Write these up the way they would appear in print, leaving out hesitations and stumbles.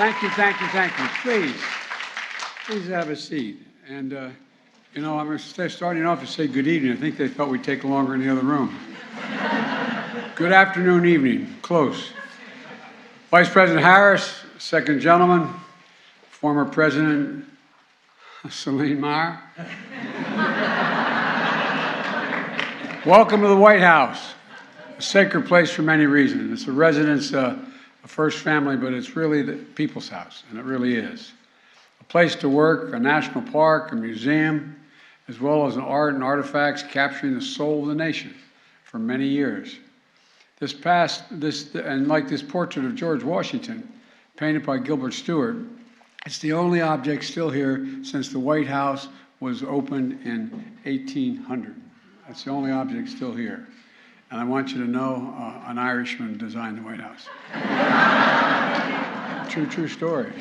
Thank you. Please have a seat. And, I'm starting off to say good evening. I think they thought we'd take longer in the other room. Good afternoon, evening, close. Vice President Harris, second gentleman, former President Celine Meyer. Welcome to the White House, a sacred place for many reasons. It's a residence, a first family, but it's really the people's house, and it really is. A place to work, a national park, a museum, as well as art and artifacts capturing the soul of the nation for many years. And like this portrait of George Washington, painted by Gilbert Stuart, it's the only object still here since the White House was opened in 1800. That's the only object still here. And I want you to know, an Irishman designed the White House. True story.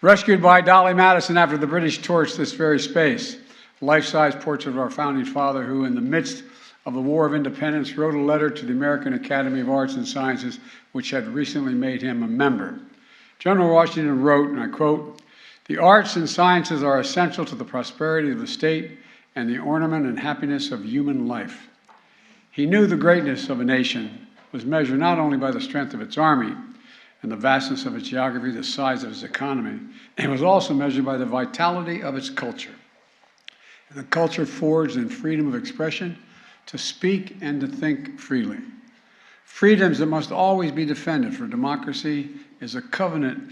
Rescued by Dolly Madison after the British torched this very space. Life-size portrait of our founding father who, in the midst of the War of Independence, wrote a letter to the American Academy of Arts and Sciences, which had recently made him a member. General Washington wrote, and I quote, "The arts and sciences are essential to the prosperity of the state and the ornament and happiness of human life." He knew the greatness of a nation was measured not only by the strength of its army and the vastness of its geography, the size of its economy, it was also measured by the vitality of its culture. And the culture forged in freedom of expression to speak and to think freely. Freedoms that must always be defended, for democracy is a covenant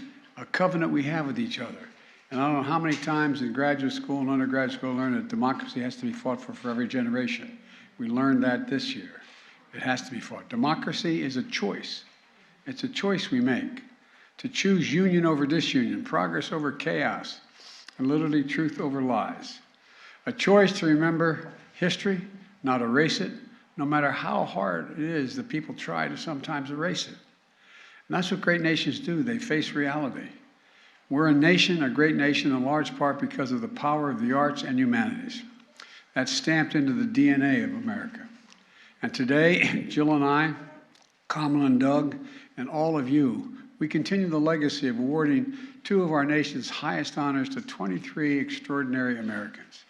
we have with each other. And I don't know how many times in graduate school and undergraduate school I learned that democracy has to be fought for every generation. We learned that this year. It has to be fought. Democracy is a choice. It's a choice we make to choose union over disunion, progress over chaos, and literally truth over lies. A choice to remember history, not erase it, no matter how hard it is that people try to sometimes erase it. And that's what great nations do. They face reality. We're a great nation, in large part because of the power of the arts and humanities. That's stamped into the DNA of America. And today, Jill and I, Kamala and Doug, and all of you, we continue the legacy of awarding two of our nation's highest honors to 23 extraordinary Americans.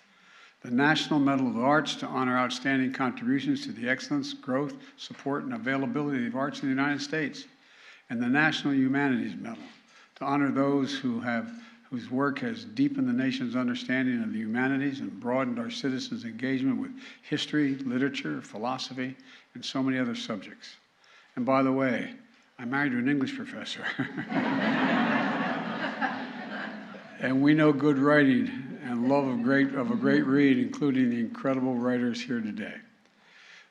The National Medal of the Arts to honor outstanding contributions to the excellence, growth, support, and availability of arts in the United States. And the National Humanities Medal to honor those whose work has deepened the nation's understanding of the humanities and broadened our citizens' engagement with history, literature, philosophy, and so many other subjects. And by the way, I'm married to an English professor. And we know good writing and love of a great read, including the incredible writers here today.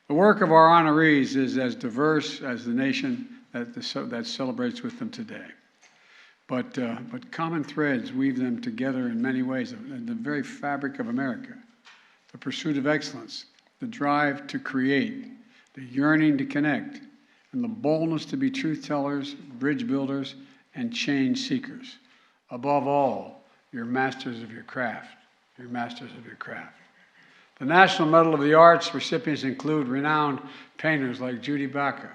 The work of our honorees is as diverse as the nation that celebrates with them today. But common threads weave them together in many ways, the very fabric of America. The pursuit of excellence, the drive to create, the yearning to connect, and the boldness to be truth tellers, bridge builders, and change seekers. Above all, you're masters of your craft. You're masters of your craft. The National Medal of the Arts recipients include renowned painters like Judy Baca,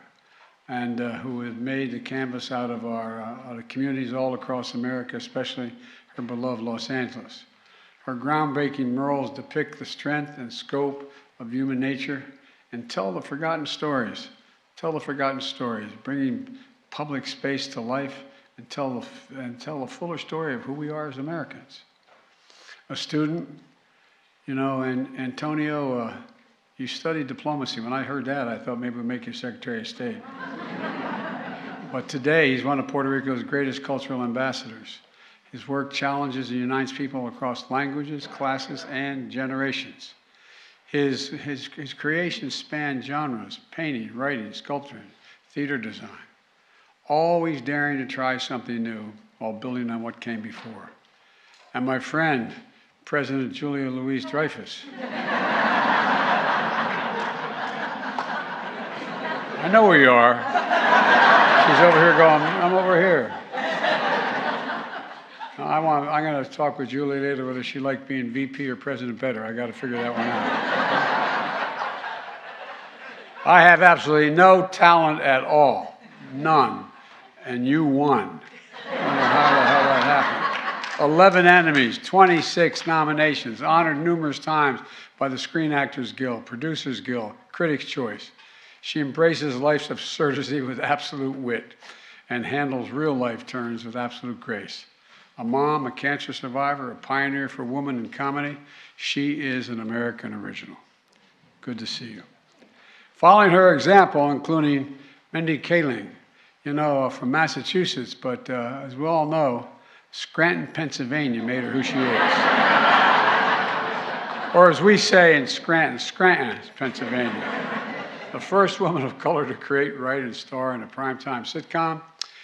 and who have made the canvas out of our communities all across America, especially her beloved Los Angeles. Her groundbreaking murals depict the strength and scope of human nature and tell the forgotten stories. Bringing public space to life and tell a fuller story of who we are as Americans. A student, and Antonio, you studied diplomacy. When I heard that, I thought maybe we'd make you Secretary of State. But today, he's one of Puerto Rico's greatest cultural ambassadors. His work challenges and unites people across languages, classes, and generations. His creations span genres: painting, writing, sculpturing, theater design, always daring to try something new while building on what came before. And my friend, President Julia Louis-Dreyfus. I know where you are. She's over here going, I'm over here. I'm going to talk with Julie later whether she liked being VP or president better. I got to figure that one out. I have absolutely no talent at all. None. And you won. I don't know how the hell that happened. 11 enemies, 26 nominations, honored numerous times by the Screen Actors Guild, Producers Guild, Critics' Choice. She embraces life's absurdity with absolute wit and handles real-life turns with absolute grace. A mom, a cancer survivor, a pioneer for women in comedy, she is an American original. Good to see you. Following her example, including Mindy Kaling, from Massachusetts, but as we all know, Scranton, Pennsylvania made her who she is. Or as we say in Scranton, Pennsylvania. The first woman of color to create, write, and star in a primetime sitcom,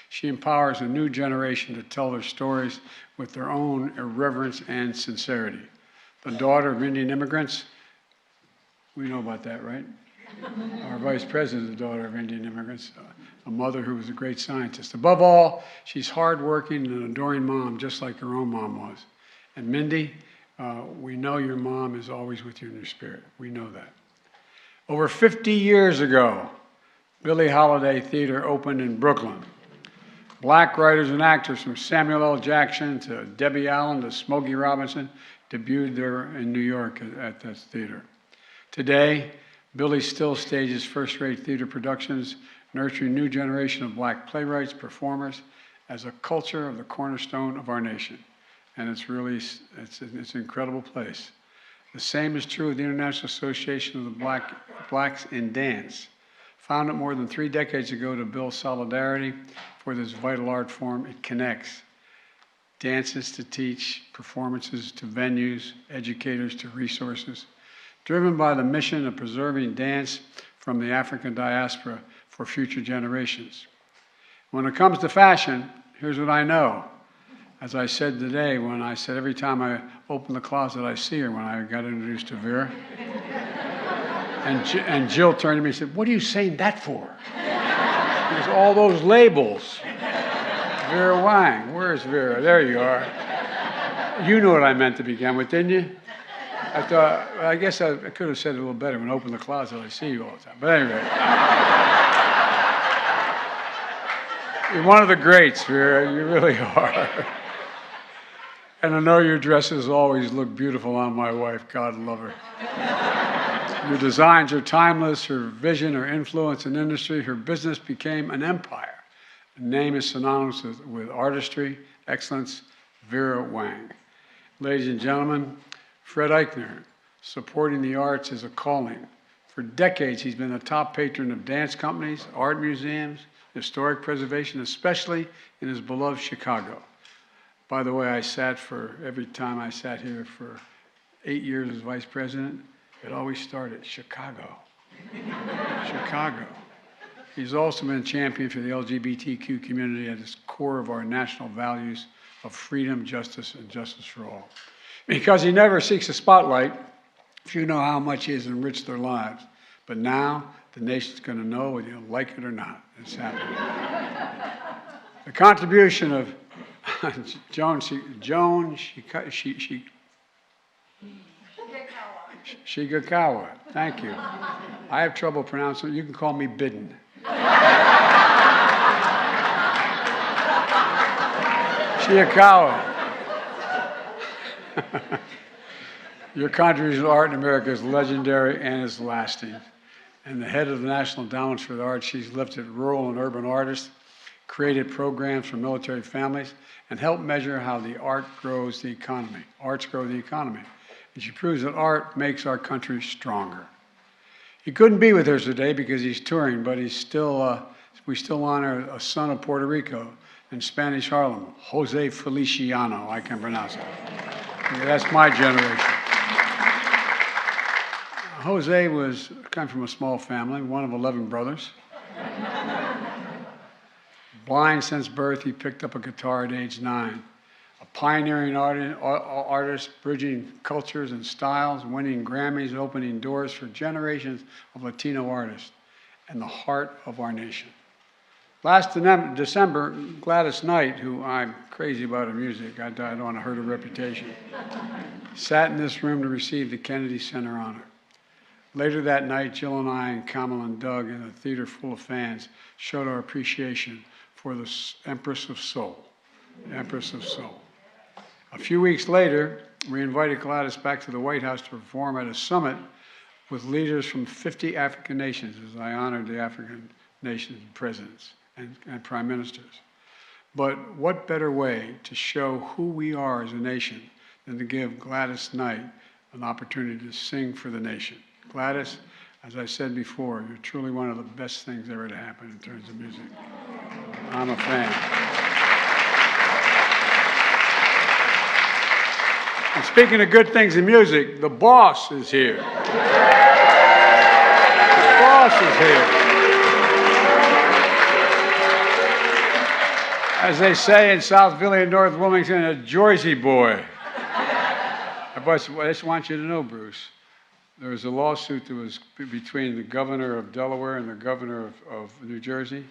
she empowers a new generation to tell their stories with their own irreverence and sincerity. The daughter of Indian immigrants, we know about that, right? Our vice president is the daughter of Indian immigrants, a mother who was a great scientist. Above all, she's hardworking and an adoring mom, just like her own mom was. And Mindy, we know your mom is always with you in your spirit. We know that. Over 50 years ago, Billie Holiday Theater opened in Brooklyn. Black writers and actors from Samuel L. Jackson to Debbie Allen to Smokey Robinson debuted there in New York at that theater. Today, Billie still stages first-rate theater productions, nurturing a new generation of black playwrights, performers, as a culture of the cornerstone of our nation. And it's an incredible place. The same is true of the International Association of the Blacks in Dance, founded more than 3 decades ago to build solidarity for this vital art form. It connects dances to teach, performances to venues, educators to resources, driven by the mission of preserving dance from the African diaspora for future generations. When it comes to fashion, here's what I know. As I said today, when I said every time I open the closet, I see her when I got introduced to Vera. And Jill turned to me and said, "What are you saying that for?" There's all those labels. Vera Wang, where's Vera? There you are. You knew what I meant to begin with, didn't you? I guess I could have said it a little better. When I open the closet, I see you all the time. But anyway. You're one of the greats, Vera. You really are. And I know your dresses always look beautiful on my wife. God love her. Your designs are timeless. Her vision, her influence in industry, her business became an empire. The name is synonymous with artistry, excellence, Vera Wang. Ladies and gentlemen, Fred Eichner, supporting the arts is a calling. For decades, he's been a top patron of dance companies, art museums, historic preservation, especially in his beloved Chicago. By the way, every time I sat here for 8 years as vice president, it always started Chicago. Chicago. He's also been a champion for the LGBTQ community at its core of our national values of freedom, justice, and justice for all. Because he never seeks a spotlight, few know how much he has enriched their lives. But now, the nation's going to know whether you like it or not. It's happening. The contribution of Joan Shigakawa. Thank you. I have trouble pronouncing it. You can call me Bidden. Shigakawa. Your contribution to art in America is legendary and is lasting. And the head of the National Endowments for the Arts, she's lifted rural and urban artists, created programs for military families, and helped measure how the art grows the economy. Arts grow the economy. And she proves that art makes our country stronger. He couldn't be with us today because he's touring, but we still honor a son of Puerto Rico in Spanish Harlem, Jose Feliciano, I can pronounce it. Yeah, that's my generation. Jose came from a small family, one of 11 brothers. Blind since birth, he picked up a guitar at age 9. A pioneering artist, bridging cultures and styles, winning Grammys, opening doors for generations of Latino artists, and the heart of our nation. Last December, Gladys Knight, who I'm crazy about her music, I don't want to hurt her reputation, sat in this room to receive the Kennedy Center honor. Later that night, Jill and I and Kamal and Doug in a theater full of fans showed our appreciation for the Empress of Soul, the Empress of Soul. A few weeks later, we invited Gladys back to the White House to perform at a summit with leaders from 50 African nations, as I honored the African nations presidents and prime ministers. But what better way to show who we are as a nation than to give Gladys Knight an opportunity to sing for the nation. Gladys, as I said before, you're truly one of the best things ever to happen in terms of music. I'm a fan. And speaking of good things in music, the boss is here. The boss is here. As they say in South Philly and North Wilmington, a Jersey boy. I just want you to know, Bruce, there was a lawsuit that was between the governor of Delaware and the governor of New Jersey,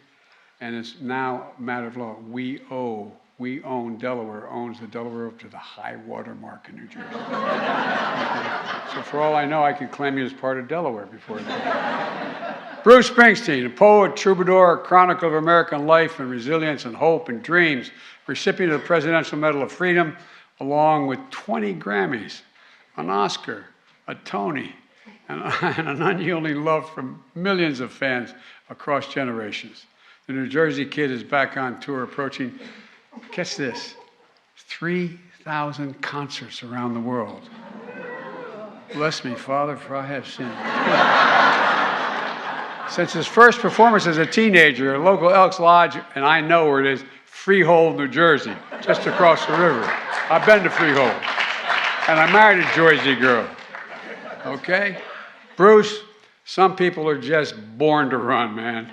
and it's now a matter of law. We own Delaware, owns the Delaware up to the high water mark in New Jersey. So for all I know, I can claim you as part of Delaware before it's over. Bruce Springsteen, a poet, troubadour, a chronicle of American life and resilience and hope and dreams, recipient of the Presidential Medal of Freedom, along with 20 Grammys, an Oscar, a Tony, and an unyielding love from millions of fans across generations. The New Jersey Kid is back on tour, approaching, guess this, 3,000 concerts around the world. Bless me, Father, for I have sinned. Since his first performance as a teenager at local Elks Lodge, and I know where it is, Freehold, New Jersey, just across the river. I've been to Freehold, and I married a Jersey girl. Okay? Bruce, some people are just born to run, man.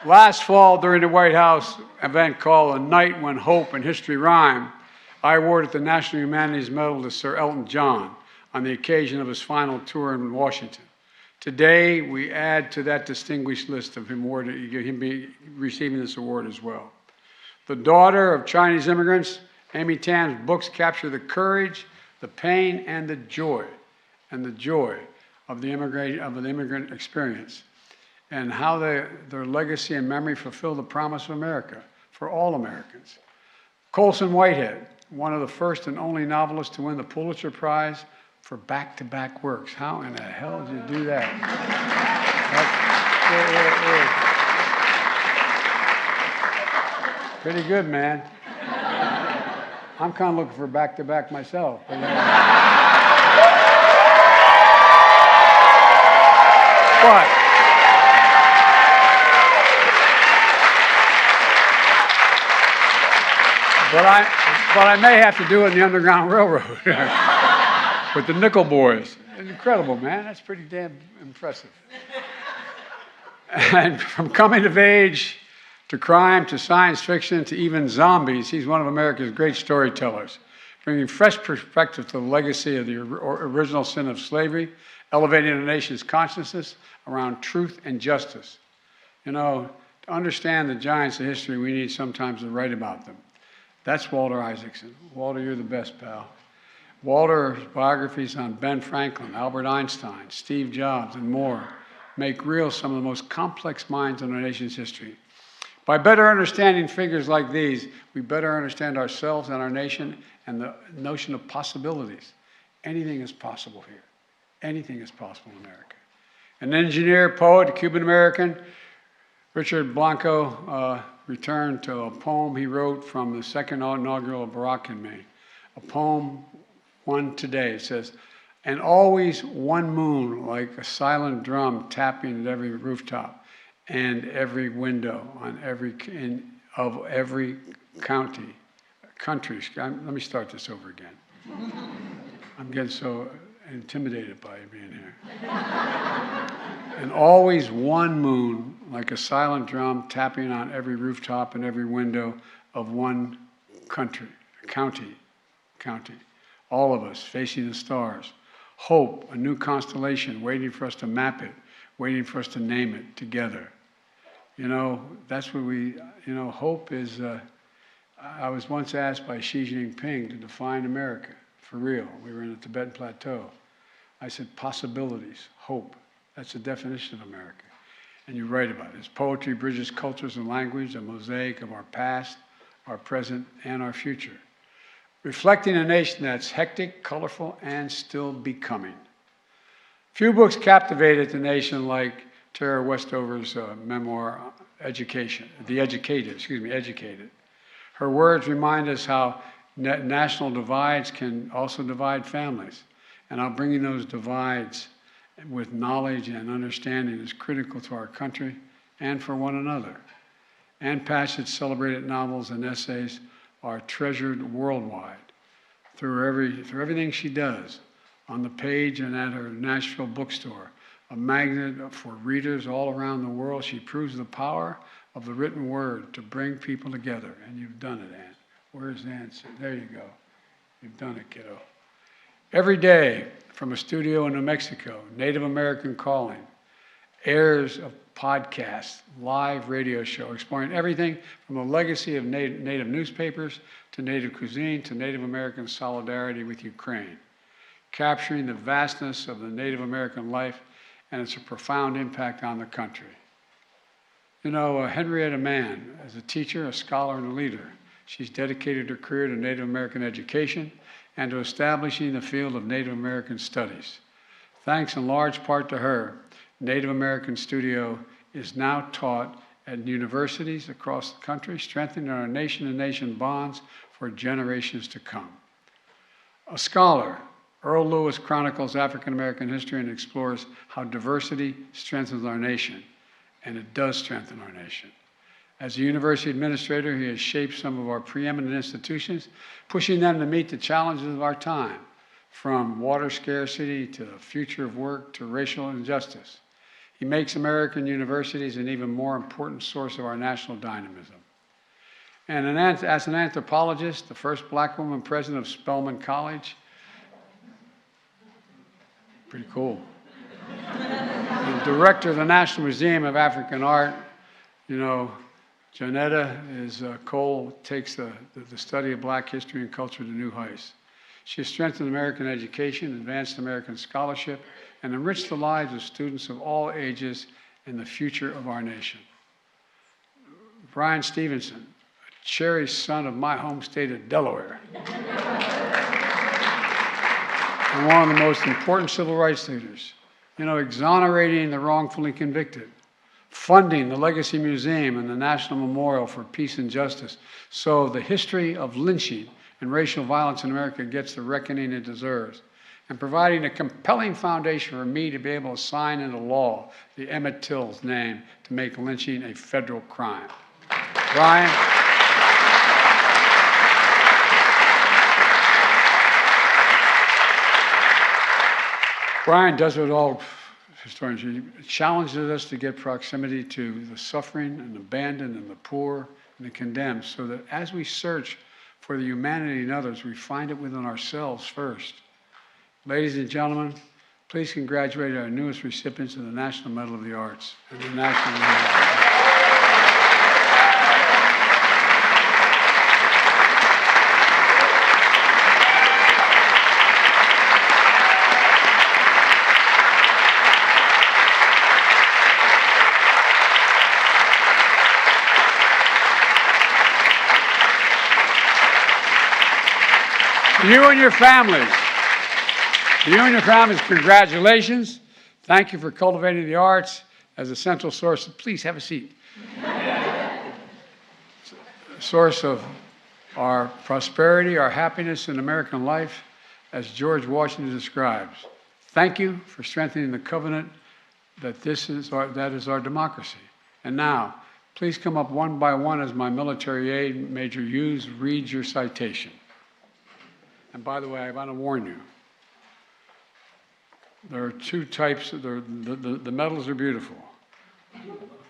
Last fall, during the White House event called A Night When Hope and History Rhyme, I awarded the National Humanities Medal to Sir Elton John on the occasion of his final tour in Washington. Today, we add to that distinguished list of him receiving this award as well. The daughter of Chinese immigrants, Amy Tan's books capture the courage, the pain, and the joy of the immigrant experience, and how their legacy and memory fulfill the promise of America for all Americans. Colson Whitehead, one of the first and only novelists to win the Pulitzer Prize for back-to-back works. How in the hell did you do that? Pretty good, man. I'm kind of looking for back-to-back myself. But I may have to do it in the Underground Railroad with the Nickel Boys. Incredible, man. That's pretty damn impressive. And from coming of age to crime to science fiction to even zombies, he's one of America's great storytellers, bringing fresh perspective to the legacy of the original sin of slavery, elevating the nation's consciousness around truth and justice. You know, to understand the giants of history, we need sometimes to write about them. That's Walter Isaacson. Walter, you're the best, pal. Walter's biographies on Ben Franklin, Albert Einstein, Steve Jobs, and more make real some of the most complex minds in our nation's history. By better understanding figures like these, we better understand ourselves and our nation and the notion of possibilities. Anything is possible here. Anything is possible in America. An engineer, poet, Cuban-American, Richard Blanco returned to a poem he wrote from the second inaugural Barack in Maine. A poem, one today. It says, "And always one moon like a silent drum tapping at every rooftop and every window on every country. Let me start this over again. I'm getting so intimidated by you being here. And always one moon like a silent drum tapping on every rooftop and every window of one county. All of us facing the stars. Hope, a new constellation waiting for us to map it, waiting for us to name it together. You know, that's what hope is. I was once asked by Xi Jinping to define America, for real. We were in the Tibetan Plateau. I said, possibilities, hope. That's the definition of America. And you write about it. Its poetry bridges cultures and language, a mosaic of our past, our present, and our future. Reflecting a nation that's hectic, colorful, and still becoming. Few books captivated the nation like Tara Westover's memoir, Educated. Her words remind us how national divides can also divide families, and how bringing those divides with knowledge and understanding is critical to our country and for one another. Ann Patchett's celebrated novels and essays are treasured worldwide through everything she does, on the page and at her Nashville bookstore, a magnet for readers all around the world. She proves the power of the written word to bring people together. And you've done it, Ann. Where's Ann? There you go. You've done it, kiddo. Every day, from a studio in New Mexico, Native American Calling airs a podcast, live radio show, exploring everything from the legacy of Native newspapers to Native cuisine to Native American solidarity with Ukraine, capturing the vastness of the Native American life and its profound impact on the country. You know, Henrietta Mann, as a teacher, a scholar, and a leader, she's dedicated her career to Native American education and to establishing the field of Native American studies. Thanks in large part to her, Native American Studio is now taught at universities across the country, strengthening our nation-to-nation bonds for generations to come. A scholar, Earl Lewis chronicles African American history and explores how diversity strengthens our nation, and it does strengthen our nation. As a university administrator, he has shaped some of our preeminent institutions, pushing them to meet the challenges of our time, from water scarcity to the future of work to racial injustice. He makes American universities an even more important source of our national dynamism. And as an anthropologist, the first black woman president of Spelman College, pretty cool. The director of the National Museum of African Art, you know, Janetta Cole takes the study of black history and culture to new heights. She has strengthened American education, advanced American scholarship, and enriched the lives of students of all ages in the future of our nation. Brian Stevenson, a cherished son of my home state of Delaware, and one of the most important civil rights leaders, you know, exonerating the wrongfully convicted, funding the Legacy Museum and the National Memorial for Peace and Justice, so the history of lynching and racial violence in America gets the reckoning it deserves, and providing a compelling foundation for me to be able to sign into law the Emmett Till's name to make lynching a federal crime. Brian. Brian does what all historians do. He challenges us to get proximity to the suffering and abandoned and the poor and the condemned, so that as we search for the humanity in others, we find it within ourselves first. Ladies and gentlemen, please congratulate our newest recipients of the National Medal of the Arts and the National Medal. You and your families, congratulations. Thank you for cultivating the arts as a central source. Please have a seat. Source of our prosperity, our happiness in American life, as George Washington describes. Thank you for strengthening the covenant that that is our democracy. And now, please come up one by one as my military aide, Major Hughes, reads your citation. And by the way, I want to warn you, there are two types. The medals are beautiful.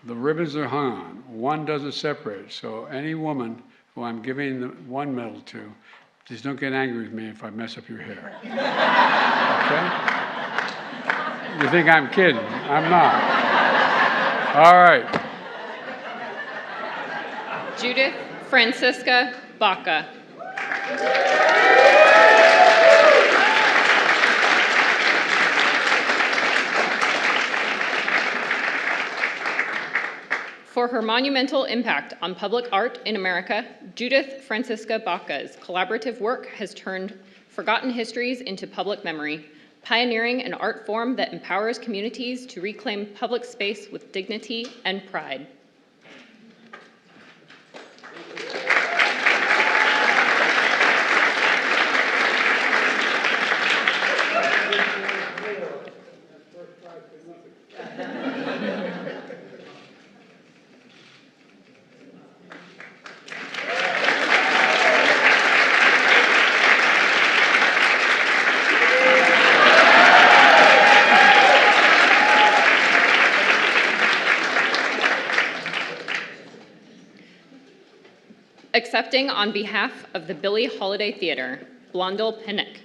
The ribbons are hung on. One doesn't separate. So any woman who I'm giving the one medal to, please don't get angry with me if I mess up your hair. Okay? You think I'm kidding? I'm not. All right. Judith Francisca Baca. her monumental impact on public art in America, Judith Francisca Baca's collaborative work has turned forgotten histories into public memory, pioneering an art form that empowers communities to reclaim public space with dignity and pride. Accepting on behalf of the Billie Holiday Theater, Blondel Pinnock.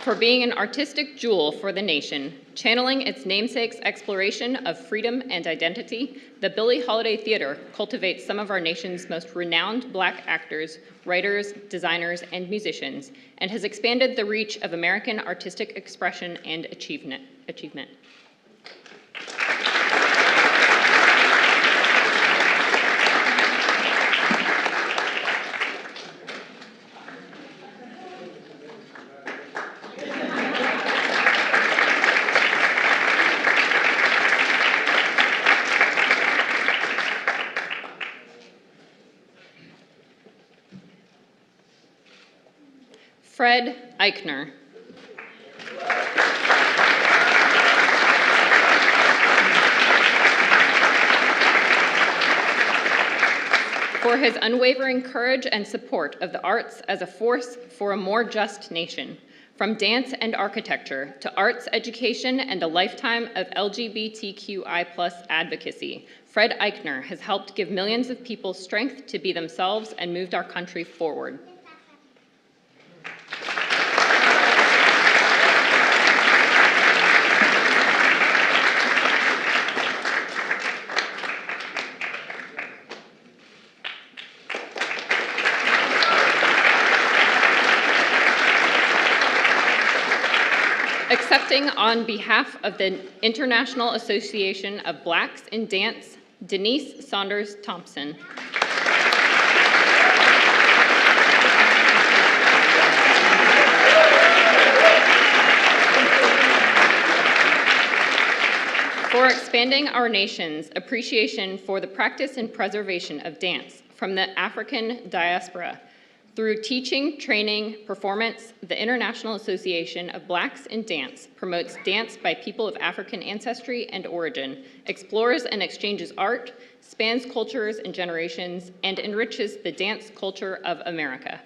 For being an artistic jewel for the nation, channeling its namesake's exploration of freedom and identity, the Billie Holiday Theater cultivates some of our nation's most renowned Black actors, writers, designers, and musicians, and has expanded the reach of American artistic expression and achievement. Fred Eichner. For his unwavering courage and support of the arts as a force for a more just nation. From dance and architecture to arts education and a lifetime of LGBTQI+ advocacy, Fred Eichner has helped give millions of people strength to be themselves and moved our country forward. Accepting on behalf of the International Association of Blacks in Dance, Denise Saunders Thompson. For expanding our nation's appreciation for the practice and preservation of dance from the African diaspora. Through teaching, training, performance, the International Association of Blacks in Dance promotes dance by people of African ancestry and origin, explores and exchanges art, spans cultures and generations, and enriches the dance culture of America.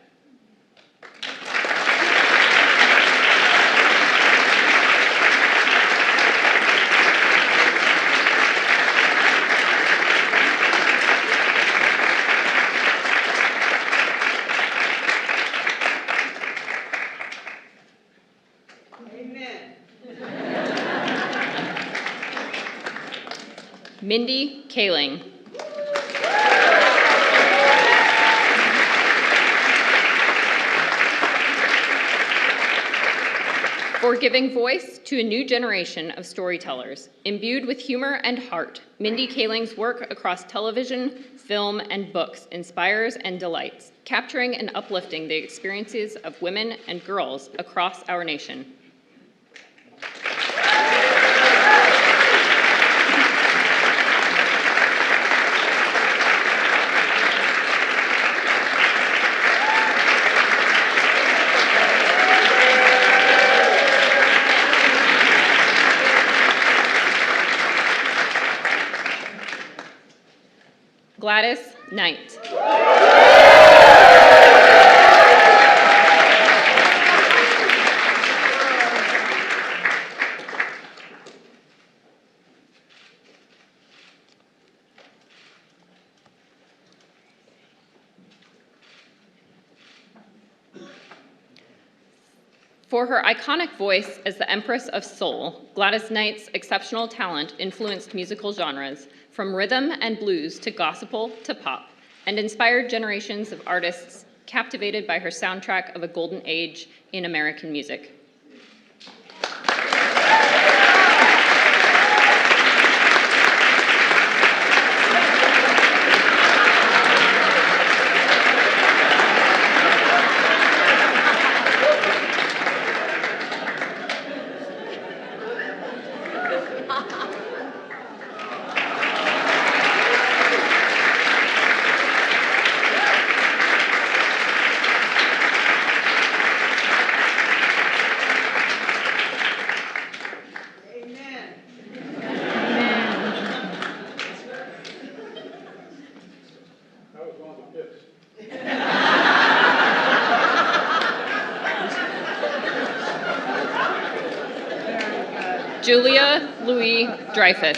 Mindy Kaling. For giving voice to a new generation of storytellers. Imbued with humor and heart, Mindy Kaling's work across television, film, and books inspires and delights, capturing and uplifting the experiences of women and girls across our nation. Gladys Knight. For her iconic voice as the Empress of Soul, Gladys Knight's exceptional talent influenced musical genres, from rhythm and blues to gospel to pop, and inspired generations of artists, captivated by her soundtrack of a golden age in American music. Julia Louis Dreyfus.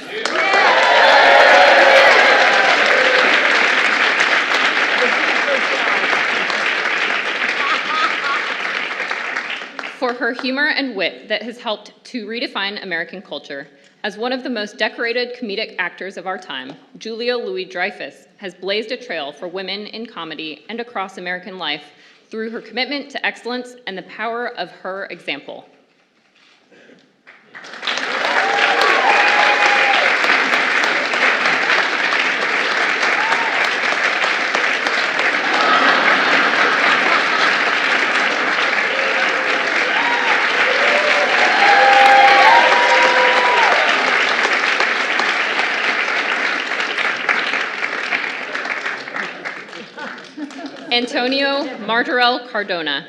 For her humor and wit that has helped to redefine American culture. As one of the most decorated comedic actors of our time, Julia Louis Dreyfus has blazed a trail for women in comedy and across American life through her commitment to excellence and the power of her example. Antonio Martorell Cardona.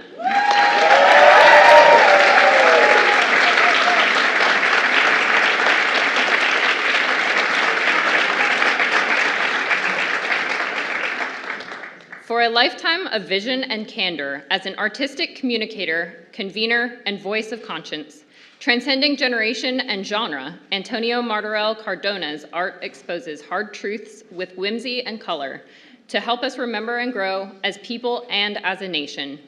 For a lifetime of vision and candor as an artistic communicator, convener, and voice of conscience, transcending generation and genre, Antonio Martorell Cardona's art exposes hard truths with whimsy and color, to help us remember and grow as people and as a nation.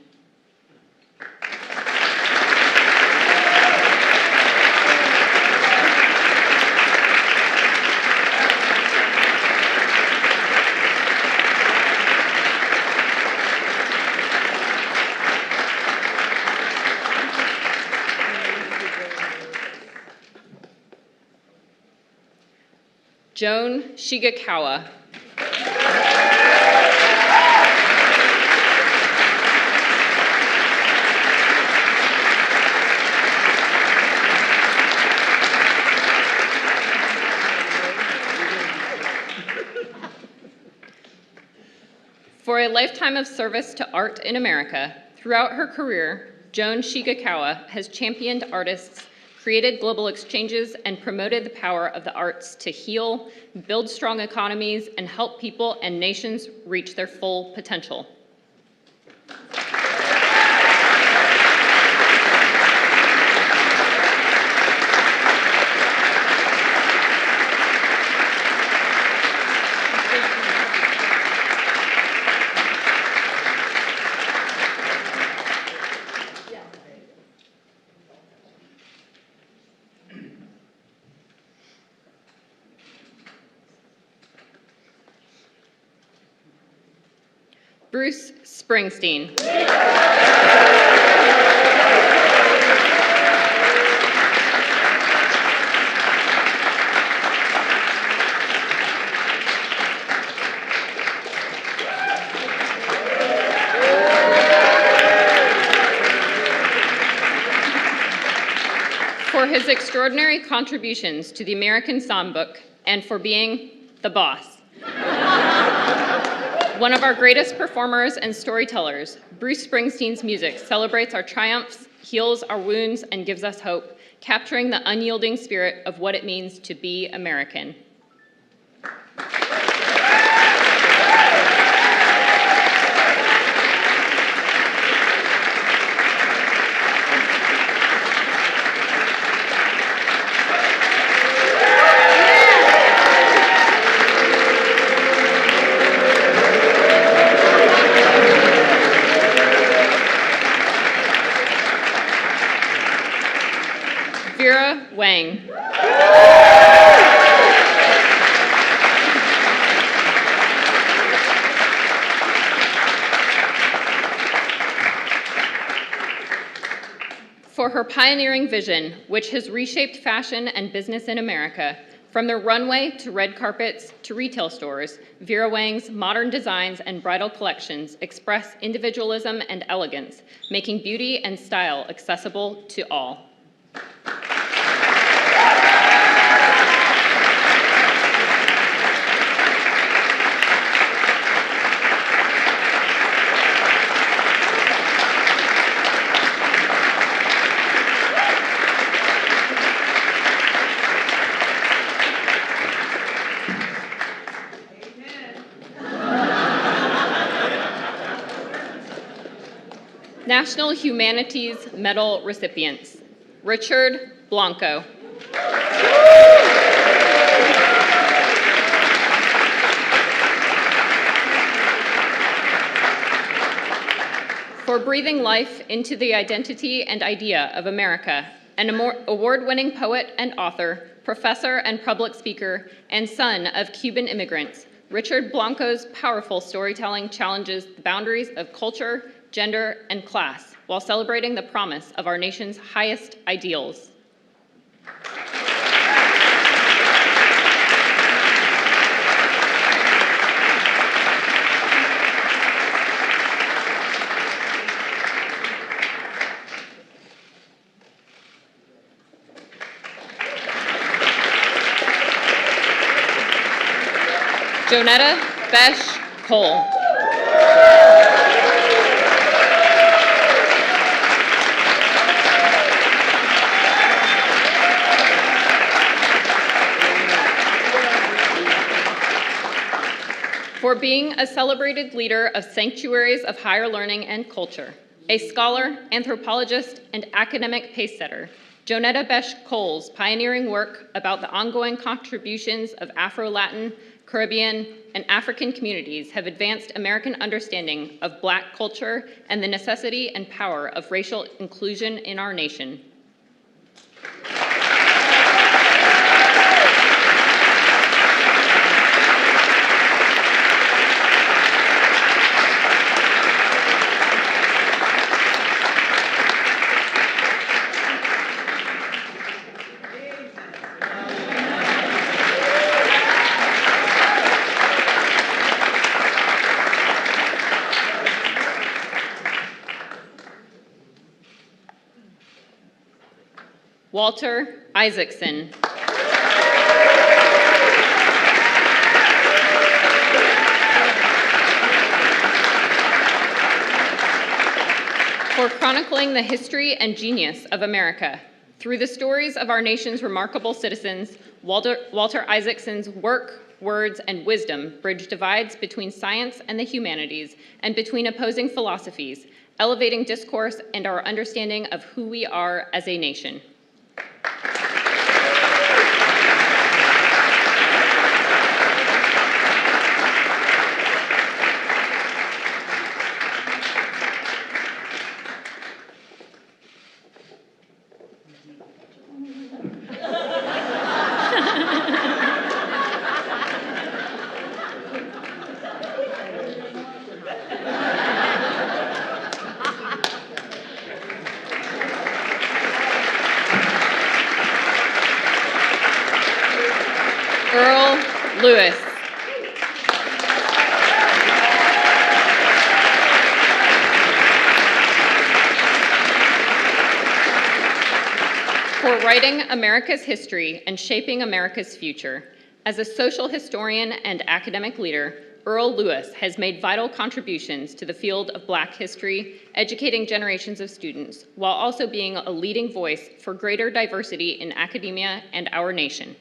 Joan Shigekawa. For a lifetime of service to art in America, throughout her career, Joan Shigekawa has championed artists, created global exchanges, and promoted the power of the arts to heal, build strong economies, and help people and nations reach their full potential. Bruce Springsteen. For his extraordinary contributions to the American Songbook and for being the boss. One of our greatest performers and storytellers, Bruce Springsteen's music celebrates our triumphs, heals our wounds, and gives us hope, capturing the unyielding spirit of what it means to be American. Wang. pioneering vision, which has reshaped fashion and business in America. From the runway to red carpets to retail stores, Vera Wang's modern designs and bridal collections express individualism and elegance, making beauty and style accessible to all. National Humanities Medal recipients: Richard Blanco. For breathing life into the identity and idea of America, an award-winning poet and author, professor and public speaker, and son of Cuban immigrants, Richard Blanco's powerful storytelling challenges the boundaries of culture, gender, and class, while celebrating the promise of our nation's highest ideals. Jonetta Besh Cole. For being a celebrated leader of sanctuaries of higher learning and culture, a scholar, anthropologist, and academic pacesetter, Jonetta Besh Cole's pioneering work about the ongoing contributions of Afro-Latin, Caribbean, and African communities have advanced American understanding of Black culture and the necessity and power of racial inclusion in our nation. Walter Isaacson. For chronicling the history and genius of America. Through the stories of our nation's remarkable citizens, Walter Isaacson's work, words, and wisdom bridge divides between science and the humanities and between opposing philosophies, elevating discourse and our understanding of who we are as a nation. Earl Lewis. For writing America's history and shaping America's future. As a social historian and academic leader, Earl Lewis has made vital contributions to the field of Black history, educating generations of students, while also being a leading voice for greater diversity in academia and our nation.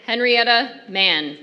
Henrietta Mann.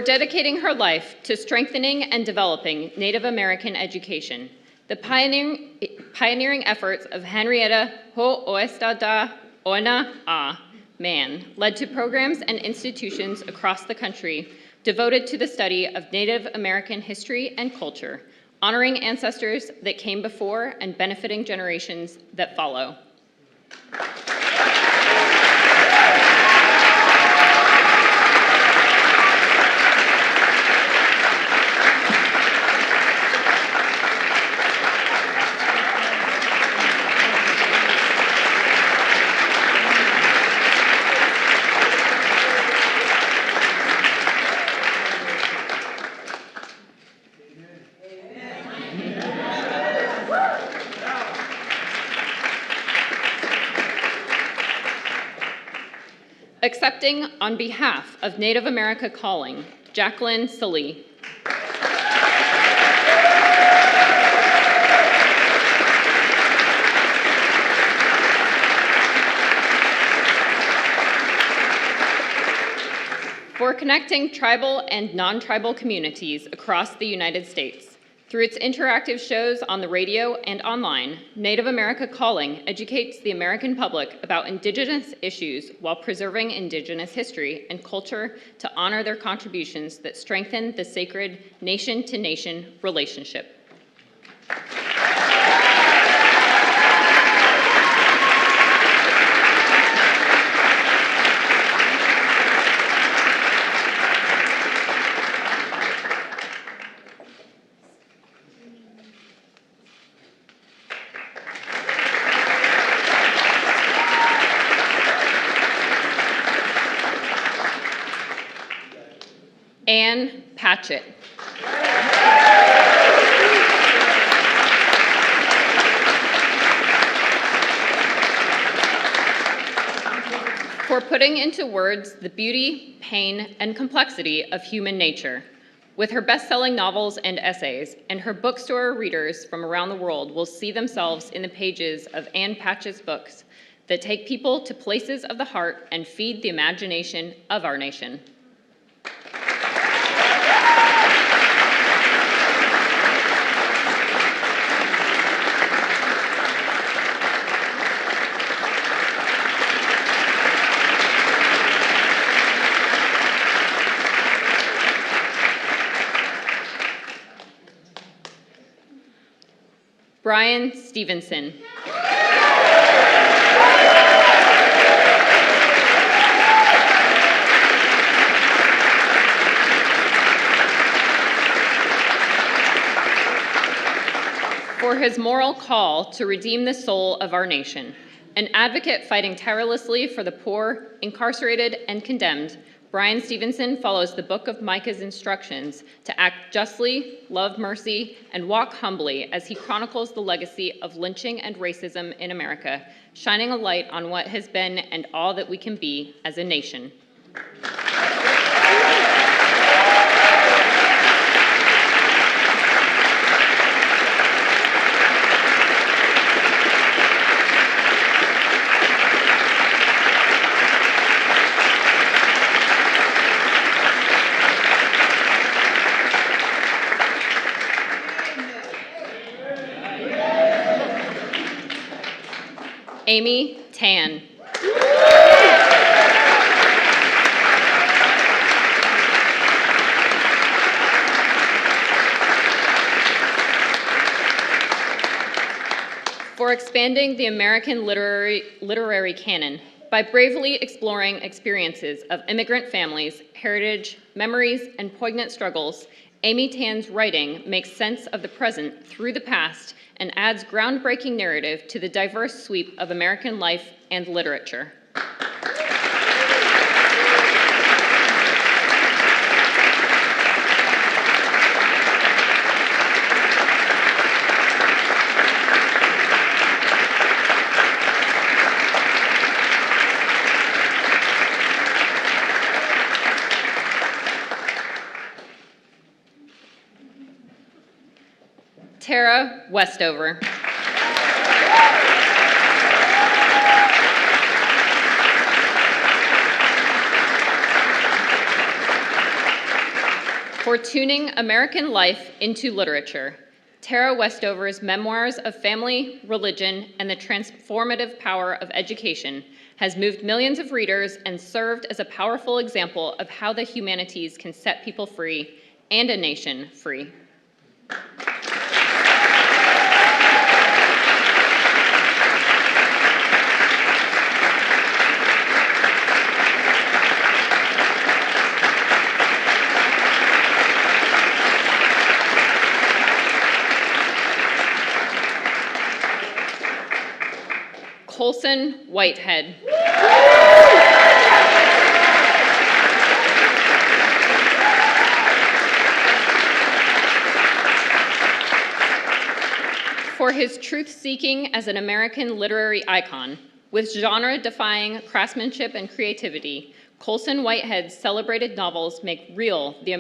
for dedicating her life to strengthening and developing Native American education. The pioneering efforts of Henrietta Ho'oestada Ona'a Mann led to programs and institutions across the country devoted to the study of Native American history and culture, honoring ancestors that came before and benefiting generations that follow. Accepting on behalf of Native America Calling, Jacqueline Salee. For connecting tribal and non-tribal communities across the United States. Through its interactive shows on the radio and online, Native America Calling educates the American public about Indigenous issues while preserving Indigenous history and culture to honor their contributions that strengthen the sacred nation-to-nation relationship. Ann Patchett. For putting into words the beauty, pain, and complexity of human nature. With her best-selling novels and essays, and her bookstore readers from around the world will see themselves in the pages of Ann Patchett's books that take people to places of the heart and feed the imagination of our nation. Brian Stevenson. For his moral call to redeem the soul of our nation, an advocate fighting tirelessly for the poor, incarcerated, and condemned, Brian Stevenson follows the Book of Micah's instructions to act justly, love mercy, and walk humbly as he chronicles the legacy of lynching and racism in America, shining a light on what has been and all that we can be as a nation. Amy Tan. For expanding the American literary canon by bravely exploring experiences of immigrant families, heritage, memories, and poignant struggles, Amy Tan's writing makes sense of the present through the past and adds groundbreaking narrative to the diverse sweep of American life and literature. Tara Westover. For tuning American life into literature, Tara Westover's Memoirs of Family, Religion, and the Transformative Power of Education has moved millions of readers and served as a powerful example of how the humanities can set people free and a nation free. Colson Whitehead. For his truth-seeking as an American literary icon, with genre-defying craftsmanship and creativity, Colson Whitehead's celebrated novels make real the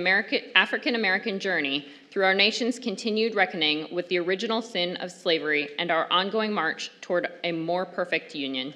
African-American journey through our nation's continued reckoning with the original sin of slavery and our ongoing march toward a more perfect union.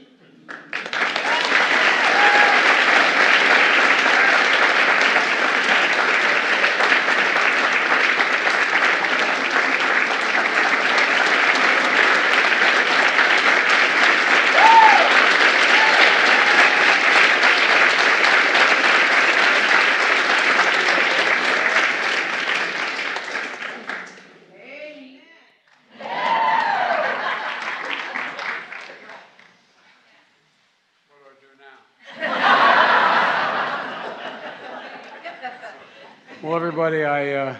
Well, everybody, I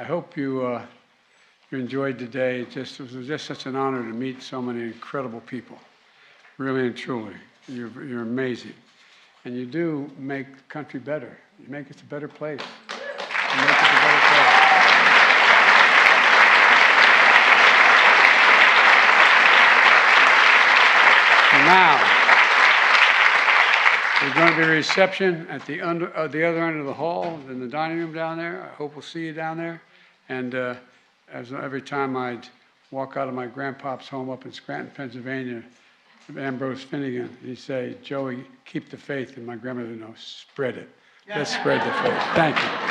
hope you enjoyed today. It was just such an honor to meet so many incredible people. Really and truly, you're amazing, and you do make the country better. You make it a better place. You make it a better place. And now, there's going to be a reception at the other end of the hall in the dining room down there. I hope we'll see you down there. And as every time I'd walk out of my grandpa's home up in Scranton, Pennsylvania, Ambrose Finnegan, he'd say, "Joey, keep the faith." And my grandmother would know, "Spread it. Let's spread the faith." Thank you.